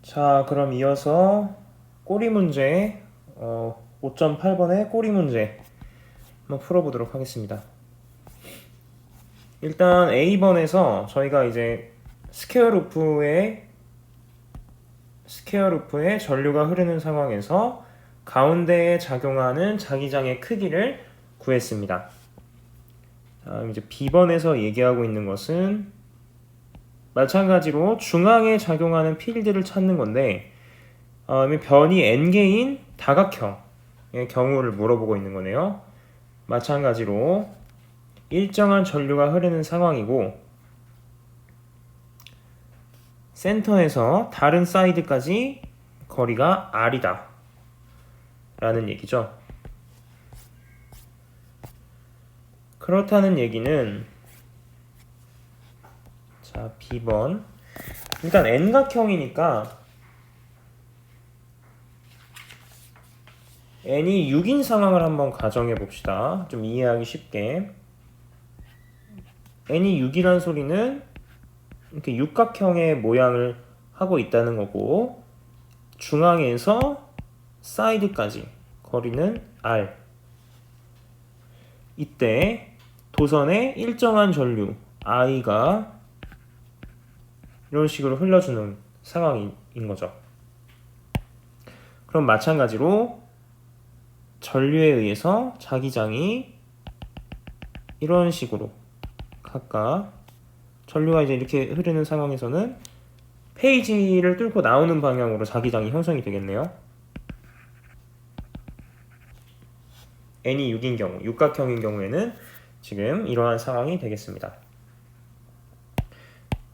자, 그럼 이어서 꼬리 문제, 5.8번의 꼬리 문제 한번 풀어보도록 하겠습니다. 일단 A번에서 저희가 이제 스퀘어루프에 전류가 흐르는 상황에서 가운데에 작용하는 자기장의 크기를 구했습니다. 다음 이제 B번에서 얘기하고 있는 것은 마찬가지로 중앙에 작용하는 필드를 찾는 건데 변이 n개인 다각형의 경우를 물어보고 있는 거네요. 마찬가지로 일정한 전류가 흐르는 상황이고 센터에서 다른 사이드까지 거리가 r이다 라는 얘기죠. 그렇다는 얘기는 자, B번 일단 n각형이니까 n이 6인 상황을 한번 가정해 봅시다. 좀 이해하기 쉽게. n이 6이란 소리는 이렇게 육각형의 모양을 하고 있다는 거고 중앙에서 사이드까지 거리는 r. 이때 도선에 일정한 전류 i가 이런 식으로 흘러주는 상황인 거죠. 그럼 마찬가지로 전류에 의해서 자기장이 이런 식으로 각각 전류가 이제 이렇게 흐르는 상황에서는 페이지를 뚫고 나오는 방향으로 자기장이 형성이 되겠네요. n이 6인 경우, 육각형인 경우에는 지금 이러한 상황이 되겠습니다.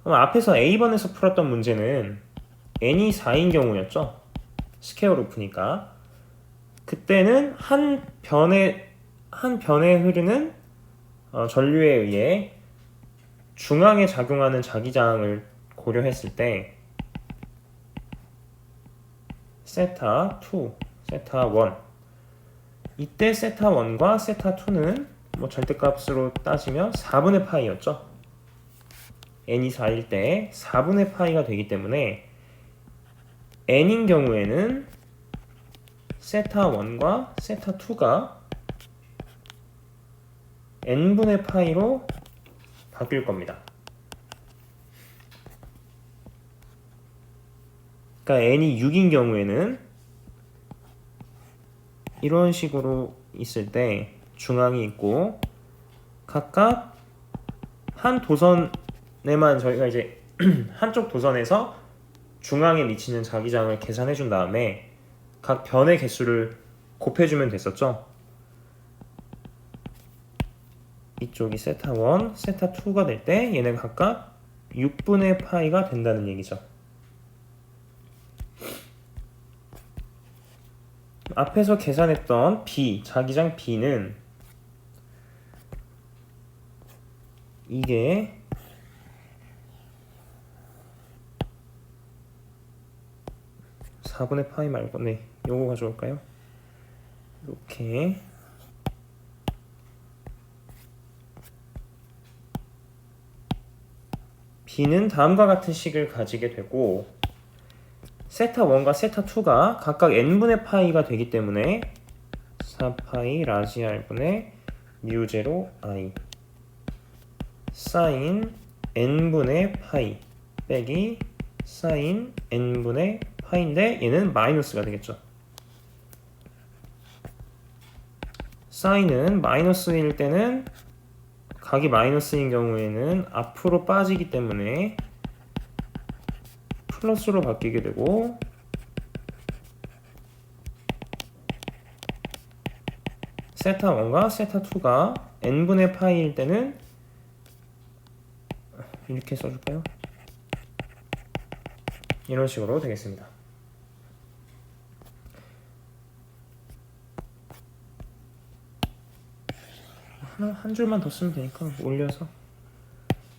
그럼 앞에서 A번에서 풀었던 문제는 n이 4인 경우였죠. 스퀘어루프니까. 그때는 한 변에 흐르는 전류에 의해 중앙에 작용하는 자기장을 고려했을 때 세타 2, 세타 1 이때 세타 1과 세타 2는 뭐 절대값으로 따지면 4분의 파이였죠. n이 4일 때 4분의 파이가 되기 때문에 n인 경우에는 세타 1과 세타 2가 n분의 파이로 바뀔 겁니다. 그러니까 n이 6인 경우에는 이런 식으로 있을 때 중앙이 있고 각각 한 도선에만 저희가 이제 한쪽 도선에서 중앙에 미치는 자기장을 계산해 준 다음에 각 변의 개수를 곱해주면 됐었죠. 이쪽이 세타 1, 세타 2가 될 때 얘는 각각 6분의 파이가 된다는 얘기죠. 앞에서 계산했던 B, 자기장 B는 이게 (4분의 파이) 말고 요거 가져올까요? 이렇게 B는 다음과 같은 식을 가지게 되고 세타 1과 세타 2가 각각 n분의 파이가 되기 때문에 4파이 라지 r분의 mu 제로 i 사인 n분의 파이 빼기 사인 n분의 파인데 얘는 마이너스가 되겠죠. 사인은 마이너스일 때는 각이 마이너스인 경우에는 앞으로 빠지기 때문에 플러스로 바뀌게 되고 세타 1과 세타 2가 n분의 파이일 때는 이렇게 써줄까요? 이런 식으로 되겠습니다. 한 줄만 더 쓰면 되니까 올려서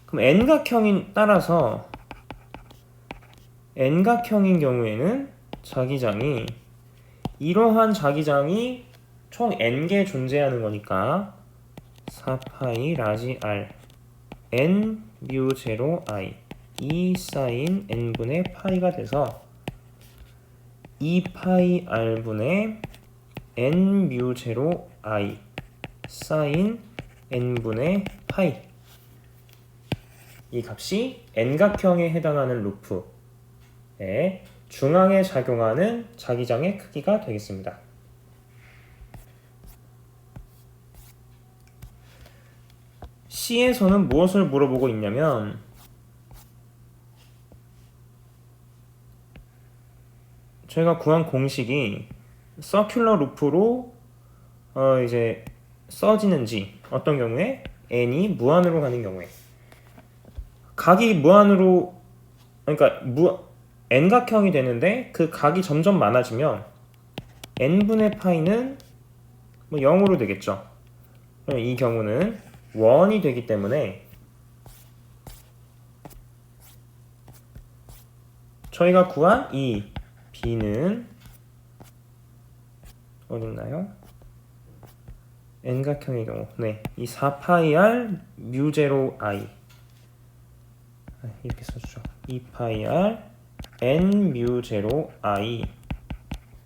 그럼 n각형인 따라서 n각형인 경우에는 자기장이 이러한 자기장이 총 n개 존재하는 거니까 4파이 라지 r n mu 제로 i 2 사인 n분의 파이가 돼서 2파이 r분의 n 뮤 제로 i 사인 n분의 파이, 이 값이 n각형에 해당하는 루프의 중앙에 작용하는 자기장의 크기가 되겠습니다. C에서는 무엇을 물어보고 있냐면 저희가 구한 공식이 서큘러 루프로 이제 써지는지, 어떤 경우에 n이 무한으로 가는 경우에, 각이 무한으로, 그러니까 n각형이 되는데 그 각이 점점 많아지면 n분의 파이는 뭐 0으로 되겠죠. 그럼 이 경우는 1이 되기 때문에 저희가 구한 이 b는 어딨나요? n각형의 경우, 네, 이 4파이 r 뮤 제로 i 이렇게 써주죠. 2파이 r n 뮤 제로 i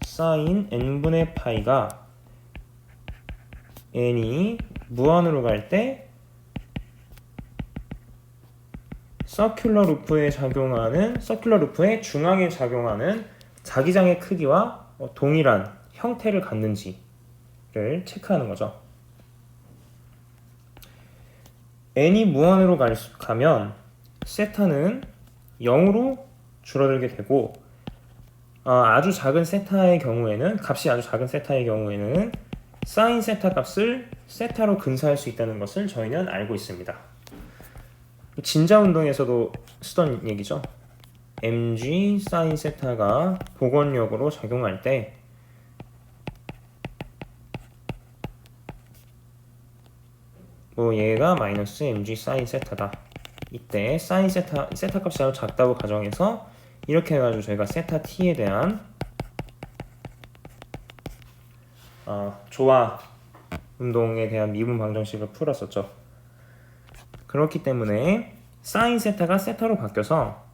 사인 n분의 파이가 n이 무한으로 갈 때 서큘러 루프에 작용하는, 서큘러 루프의 중앙에 작용하는 자기장의 크기와 동일한 형태를 갖는지를 체크하는 거죠. n이 무한으로 가면 세타는 0으로 줄어들게 되고, 아주 작은 세타의 경우에는, 값이 아주 작은 세타의 경우에는 사인 세타 값을 세타로 근사할 수 있다는 것을 저희는 알고 있습니다. 진자 운동에서도 쓰던 얘기죠. mg 사인 세타가 복원력으로 작용할 때 얘가 마이너스 mg 사인 세타다. 이때 사인 세타 값이 아주 작다고 가정해서 이렇게 해가지고 저희가 세타 t에 대한 조화 운동에 대한 미분 방정식을 풀었었죠. 그렇기 때문에 사인 세타가 세타로 바뀌어서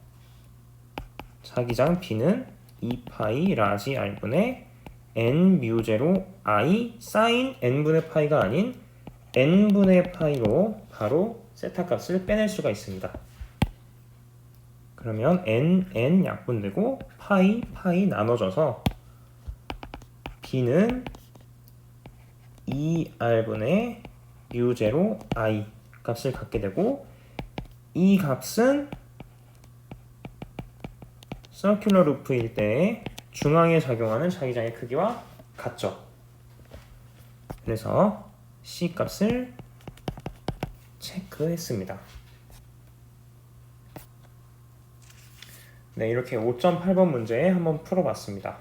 자기장 b는 2파이 라지 r분의 n 뮤 제로 i 사인 n분의 파이가 아닌 n분의 파이로 바로 세타 값을 빼낼 수가 있습니다. 그러면 n 약분되고 파이 나눠져서 b는 2r분의 뮤 제로 i 값을 갖게 되고, 이 값은 서큘러 루프일 때 중앙에 작용하는 자기장의 크기와 같죠. 그래서 C 값을 체크했습니다. 네, 이렇게 5.8번 문제 한번 풀어봤습니다.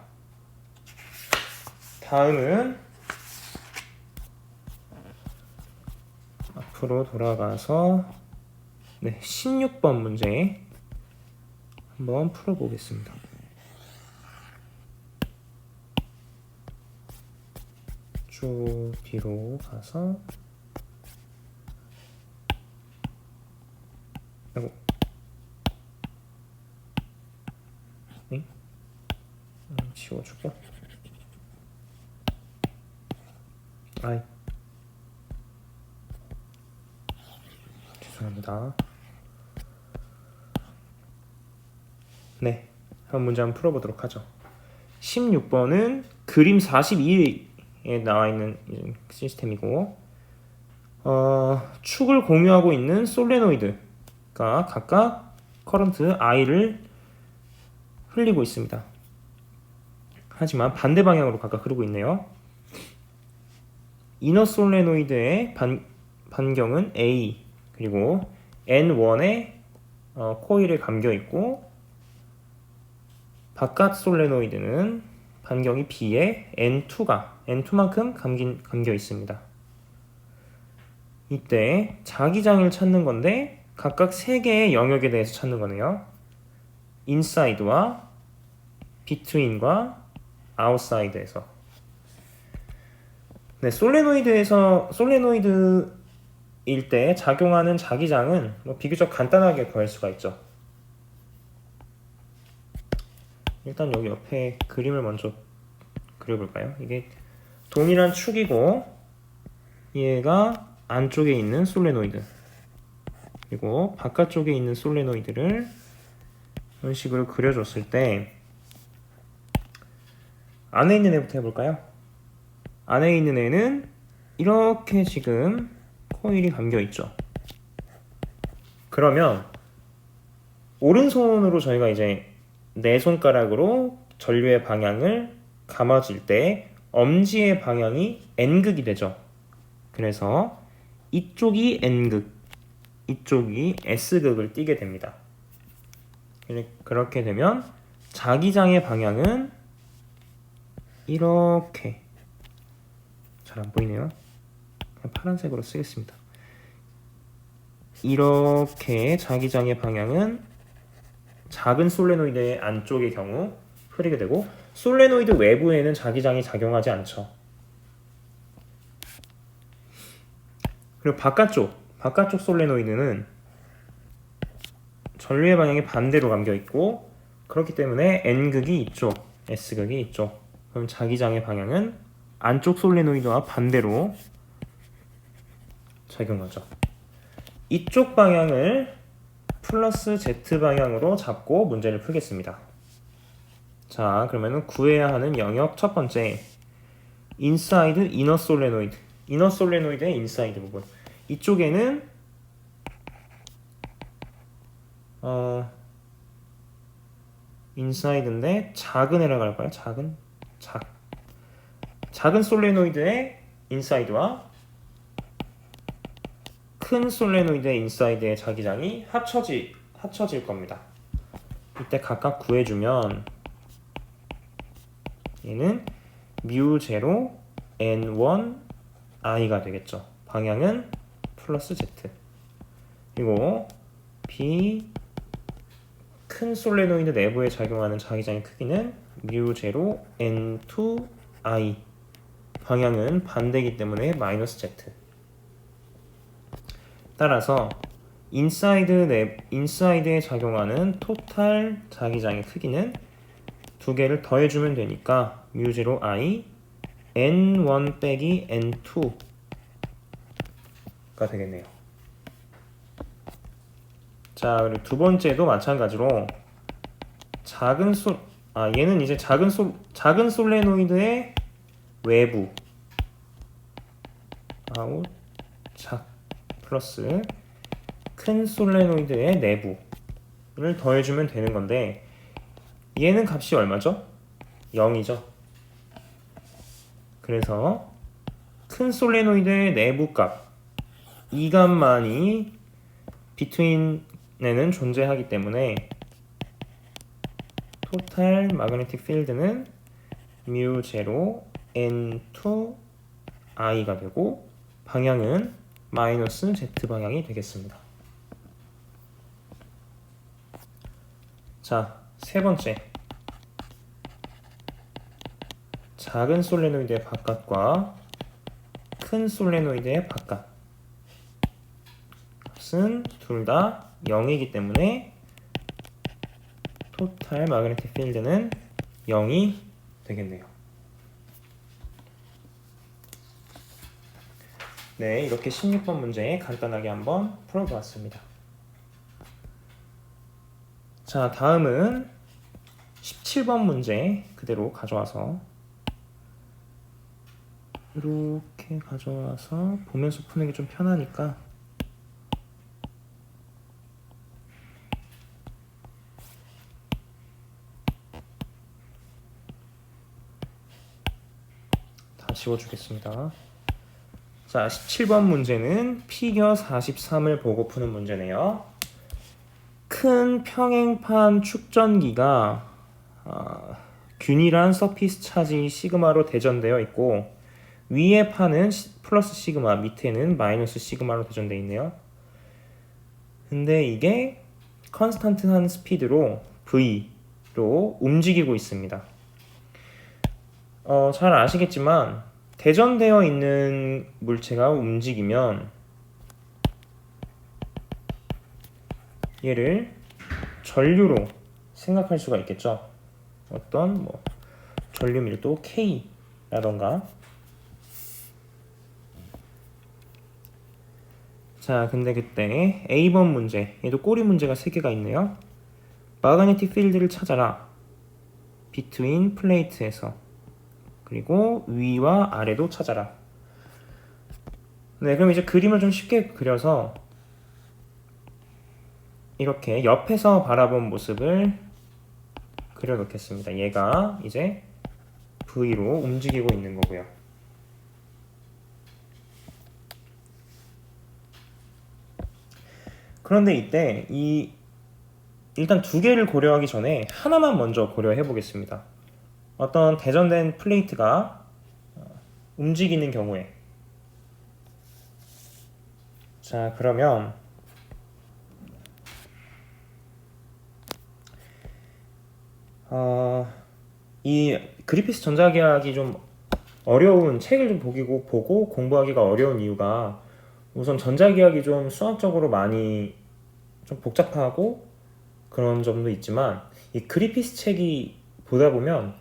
다음은 앞으로 돌아가서 16번 문제 한번 풀어보겠습니다. 쭉 뒤로 가서 지워주고, 죄송합니다. 네, 한 문제 한번 풀어보도록 하죠. 16번은 그림 42에 나와 있는 시스템이고, 축을 공유하고 있는 솔레노이드가 각각 커런트 I를 흘리고 있습니다. 하지만 반대 방향으로 각각 흐르고 있네요. 이너 솔레노이드의 반경은 A, 그리고 N1에 코일에 감겨 있고, 바깥 솔레노이드는 반경이 B에 N2만큼 감겨 있습니다. 이때 자기장을 찾는 건데 각각 3개의 영역에 대해서 찾는 거네요. 인사이드와 비트윈과 아웃사이드에서. 네, 솔레노이드일 때 작용하는 자기장은 비교적 간단하게 구할 수가 있죠. 일단 여기 옆에 그림을 먼저 그려볼까요? 이게 동일한 축이고 얘가 안쪽에 있는 솔레노이드, 그리고 바깥쪽에 있는 솔레노이드를 이런 식으로 그려줬을 때 안에 있는 애부터 해볼까요? 안에 있는 애는 이렇게 지금 코일이 감겨있죠. 그러면 오른손으로 저희가 이제 네 손가락으로 전류의 방향을 감아줄 때 엄지의 방향이 N극이 되죠. 그래서 이쪽이 N극, 이쪽이 S극을 띠게 됩니다. 그렇게 되면 자기장의 방향은 이렇게, 잘 안 보이네요. 그냥 파란색으로 쓰겠습니다. 이렇게 자기장의 방향은 작은 솔레노이드의 안쪽의 경우 흐리게 되고, 솔레노이드 외부에는 자기장이 작용하지 않죠. 그리고 바깥쪽 솔레노이드는 전류의 방향이 반대로 감겨 있고, 그렇기 때문에 N극이 이쪽, S극이 이쪽. 그럼 자기장의 방향은 안쪽 솔레노이드와 반대로 작용하죠. 이쪽 방향을 플러스 Z 방향으로 잡고 문제를 풀겠습니다. 자, 그러면은 구해야 하는 영역 첫 번째, 인사이드 이너 솔레노이드. 이너 솔레노이드의 인사이드 부분. 이쪽에는 인사이드인데 작은 애라고 할까요? 작은 솔레노이드의 인사이드와 큰 솔레노이드의 인사이드의 자기장이 합쳐질 겁니다. 이때 각각 구해주면 얘는 μ0 n1 i가 되겠죠. 방향은 플러스 z. 그리고 b 큰 솔레노이드 내부에 작용하는 자기장의 크기는 μ0 n2 i. 방향은 반대이기 때문에 마이너스 z. 따라서 인사이드에 작용하는 토탈 자기장의 크기는 두 개를 더해주면 되니까 μ0 i n1 빼기 n2가 되겠네요. 자, 그리고 두 번째도 마찬가지로 얘는 이제 작은 솔레노이드의 외부 아웃 플러스 큰 솔레노이드의 내부를 더해주면 되는 건데, 얘는 값이 얼마죠? 0이죠. 그래서 큰 솔레노이드의 내부 값, 이 값만이 between에는 존재하기 때문에 토탈 마그네틱 필드는 μ0 n2 i가 되고, 방향은 마이너스 z 방향이 되겠습니다. 자, 세 번째, 작은 솔레노이드의 바깥과 큰 솔레노이드의 바깥 값은 둘 다 0이기 때문에 토탈 마그네틱 필드는 0이 되겠네요. 네, 이렇게 16번 문제 간단하게 한번 풀어보았습니다. 자, 다음은 17번 문제 그대로 가져와서 이렇게 가져와서 보면서 푸는 게 좀 편하니까 다 지워주겠습니다. 자, 17번 문제는 피겨 43을 보고 푸는 문제네요. 큰 평행판 축전기가 균일한 서피스 차지 시그마로 대전되어 있고, 위의 판은 플러스 시그마, 밑에는 마이너스 시그마로 대전되어 있네요. 근데 이게 컨스탄트한 스피드로 V로 움직이고 있습니다. 잘 아시겠지만 대전되어 있는 물체가 움직이면 얘를 전류로 생각할 수가 있겠죠. 어떤 뭐 전류 밀도 K라던가. 자, 근데 그때 A번 문제, 얘도 꼬리 문제가 3개가 있네요. 마그네틱 필드를 찾아라. between 플레이트에서. 그리고 위와 아래도 찾아라. 네, 그럼 이제 그림을 좀 쉽게 그려서 이렇게 옆에서 바라본 모습을 그려놓겠습니다. 얘가 이제 V로 움직이고 있는 거고요. 그런데 이때 일단 2개를 고려하기 전에 하나만 먼저 고려해 보겠습니다. 어떤 대전된 플레이트가 움직이는 경우에, 자, 그러면 이 그리피스 전자기학이 좀 어려운 책을 좀 보고 공부하기가 어려운 이유가, 우선 전자기학이 좀 수학적으로 많이 좀 복잡하고 그런 점도 있지만, 이 그리피스 책이 보다 보면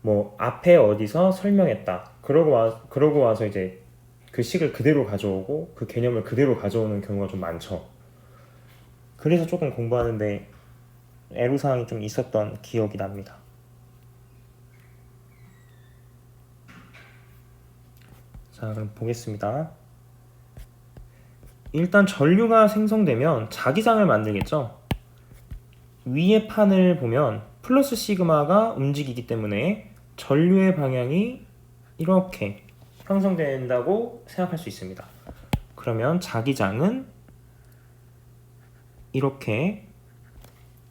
뭐 앞에 어디서 설명했다, 그러고 와서 이제 그 식을 그대로 가져오고 그 개념을 그대로 가져오는 경우가 좀 많죠. 그래서 조금 공부하는데 애로사항이 좀 있었던 기억이 납니다. 자, 그럼 보겠습니다. 일단 전류가 생성되면 자기장을 만들겠죠. 위의 판을 보면 플러스 시그마가 움직이기 때문에 전류의 방향이 이렇게 형성된다고 생각할 수 있습니다. 그러면 자기장은 이렇게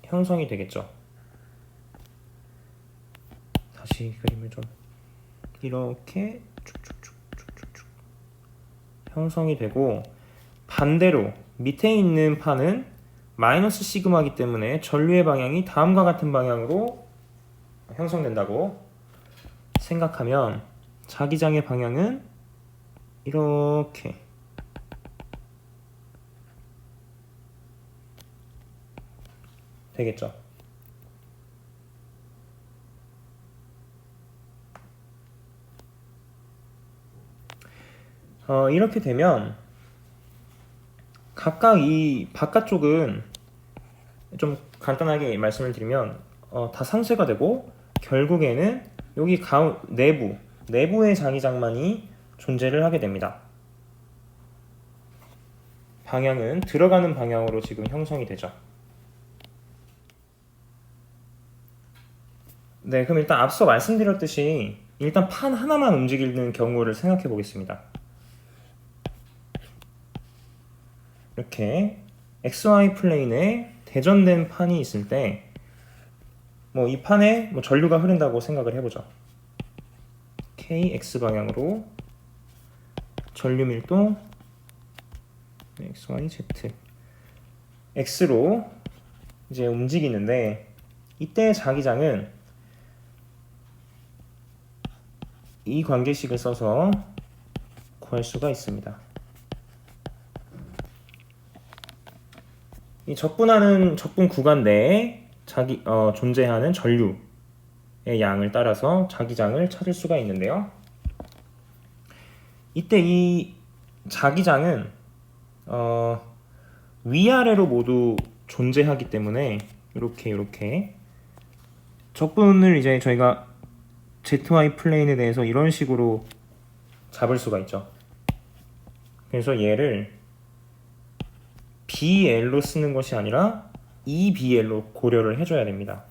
형성이 되겠죠. 다시 그림을 좀 이렇게 쭉쭉쭉쭉쭉 형성이 되고, 반대로 밑에 있는 판은 마이너스 시그마이기 때문에 전류의 방향이 다음과 같은 방향으로 형성된다고 생각하면 자기장의 방향은 이렇게 되겠죠. 이렇게 되면 각각 이 바깥쪽은 좀 간단하게 말씀을 드리면 다 상쇄가 되고, 결국에는 여기 내부의 자기장만이 존재를 하게 됩니다. 방향은 들어가는 방향으로 지금 형성이 되죠. 네, 그럼 일단 앞서 말씀드렸듯이 일단 판 하나만 움직이는 경우를 생각해 보겠습니다. 이렇게 XY 플레인에 대전된 판이 있을 때, 뭐 이 판에 뭐 전류가 흐른다고 생각을 해보죠. KX 방향으로 전류 밀도 XYZ X로 이제 움직이는데, 이때 자기장은 이 관계식을 써서 구할 수가 있습니다. 이 적분하는 적분 구간 내에 존재하는 전류의 양을 따라서 자기장을 찾을 수가 있는데요. 이때 이 자기장은 위아래로 모두 존재하기 때문에 이렇게 적분을 이제 저희가 ZY 플레인에 대해서 이런 식으로 잡을 수가 있죠. 그래서 얘를 BL로 쓰는 것이 아니라 EBL로 고려를 해줘야 됩니다.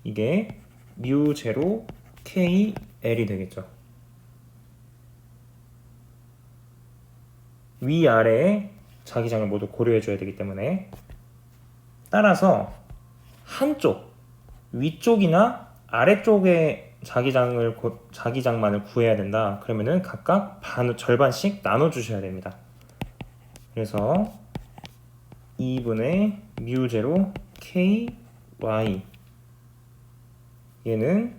이게 μ0 KL이 되겠죠. 위아래의 자기장을 모두 고려해줘야 되기 때문에, 따라서 한쪽, 위쪽이나 아래쪽의 자기장만을 구해야 된다. 그러면은 각각 절반씩 나눠주셔야 됩니다. 그래서 2분의 μ0 KY, 얘는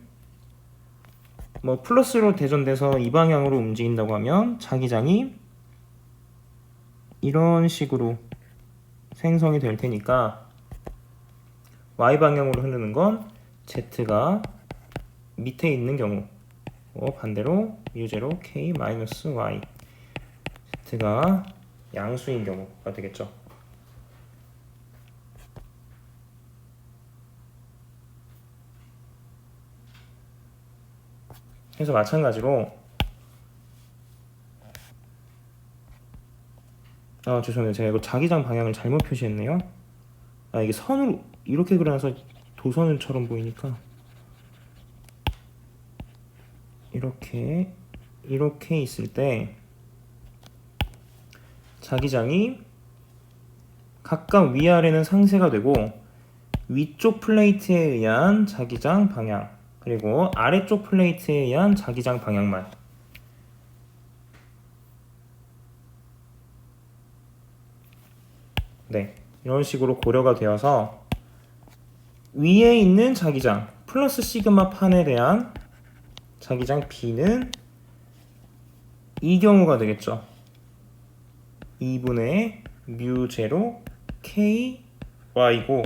뭐 플러스로 대전돼서 이 방향으로 움직인다고 하면 자기장이 이런 식으로 생성이 될 테니까 Y 방향으로 흐르는 건 Z가 밑에 있는 경우, 반대로 μ0 K 마이너스 Y, Z가 양수인 경우가 되겠죠. 그래서 마찬가지로 죄송해요. 제가 이거 자기장 방향을 잘못 표시했네요. 이게 선으로 이렇게 그려놔서 도선처럼 보이니까 이렇게 있을 때 자기장이 각각 위아래는 상쇄가 되고 위쪽 플레이트에 의한 자기장 방향, 그리고 아래쪽 플레이트에 의한 자기장 방향만 이런 식으로 고려가 되어서 위에 있는 자기장 플러스 시그마 판에 대한 자기장 B는 이 경우가 되겠죠. 2분의 μ0 K Y고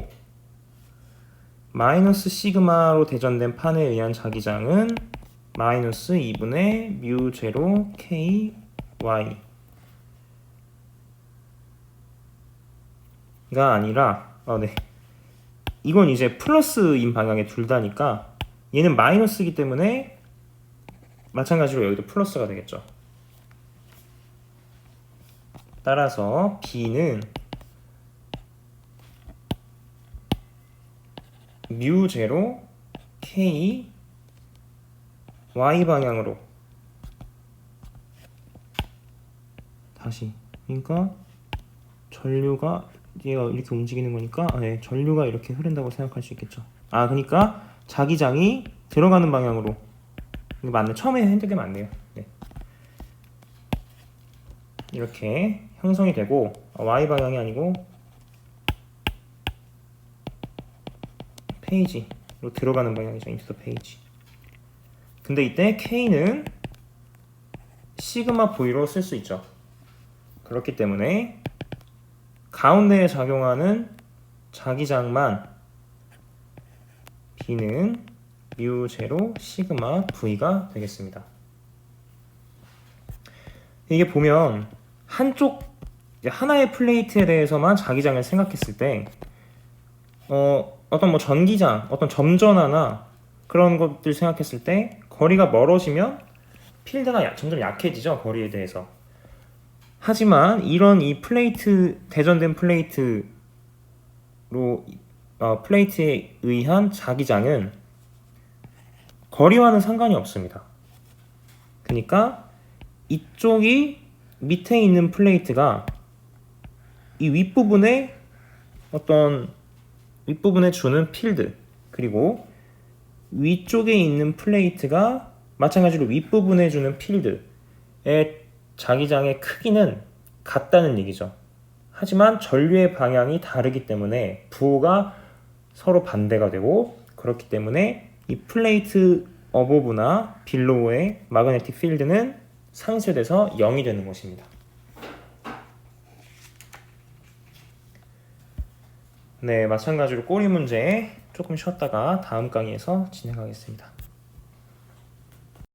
마이너스 시그마로 대전된 판에 의한 자기장은 마이너스 2분의 μ0 K Y 가 아니라 이건 이제 플러스인 방향의 둘 다니까 얘는 마이너스이기 때문에 마찬가지로 여기도 플러스가 되겠죠. 따라서 B는 μ0 K Y 방향으로 다시, 그러니까 전류가 얘가 이렇게 움직이는 거니까 전류가 이렇게 흐른다고 생각할 수 있겠죠. 그러니까 자기장이 들어가는 방향으로, 이거 맞네. 처음에 했던 게 맞네요. 이렇게 형성이 되고 Y 방향이 아니고 페이지로 들어가는 방향이죠. into the page. 근데 이때 K는 시그마 V로 쓸 수 있죠. 그렇기 때문에 가운데에 작용하는 자기장만 B는 μ0 시그마 V가 되겠습니다. 이게 보면 하나의 플레이트에 대해서만 자기장을 생각했을 때 어떤 뭐 전기장, 어떤 점전화나 그런 것들 생각했을 때 거리가 멀어지면 필드가 점점 약해지죠. 거리에 대해서. 하지만 이 플레이트, 대전된 플레이트에 의한 자기장은 거리와는 상관이 없습니다. 그러니까 이쪽이 밑에 있는 플레이트가 이 윗부분에 주는 필드, 그리고 위쪽에 있는 플레이트가 마찬가지로 윗부분에 주는 필드의 자기장의 크기는 같다는 얘기죠. 하지만 전류의 방향이 다르기 때문에 부호가 서로 반대가 되고, 그렇기 때문에 이 플레이트 어보브나 빌로우의 마그네틱 필드는 상쇄돼서 0이 되는 것입니다. 마찬가지로 꼬리 문제 조금 쉬었다가 다음 강의에서 진행하겠습니다.